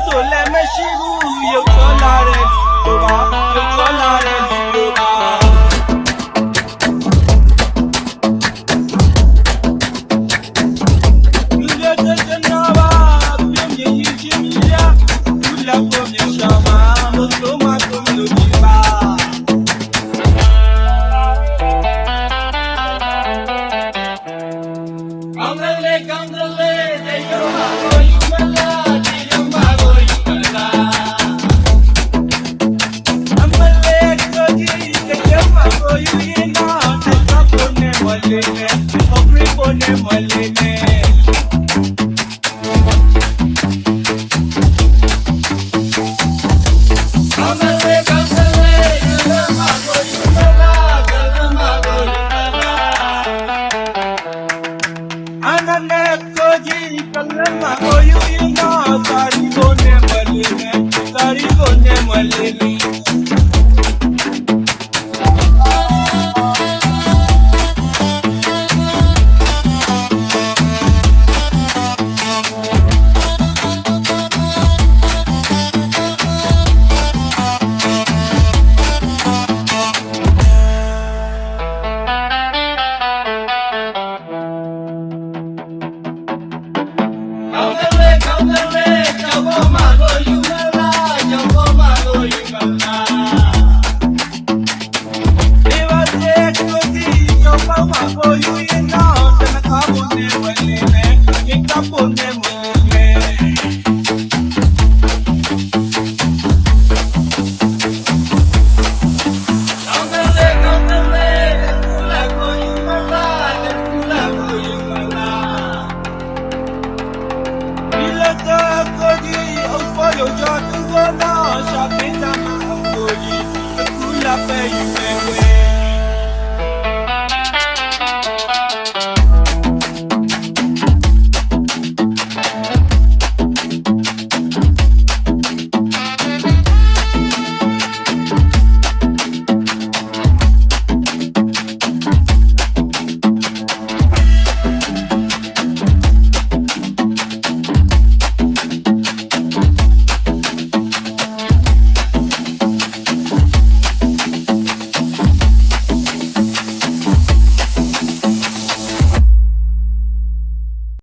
ဆိုလည်းမရှိဘူးရုပ်ချောလာတဲ့လူတို့ပါရုပ်ချောလာတဲ့လူတို့ပါလူရတဲ့နာပါပြင်းပြင်းချင်းရလူလာကိုမြေရှာမှာမလို့မကိုမလို့ဒီပါကောင်းတယ်လေကောင်းတယ်လေတဲ့ရုံးမှာကိုယူမလားဒီရုံးမှာကိုယူမလားအမလေးကိုကြီးတဲ့ရုံးမှာကိုယူရင်တော့တဲ့ကိုနဲ့မလေးနဲ့ဟောပရီကိုနဲ့မလေးနဲ့ကိုယူရင်တော့စာရီကိုနဲ့မလေးနဲ့စာရီကိုနဲ့မလေးနဲ့ကောင်းတယ်လေကောင်းတယ်လေတော့မကိုယူ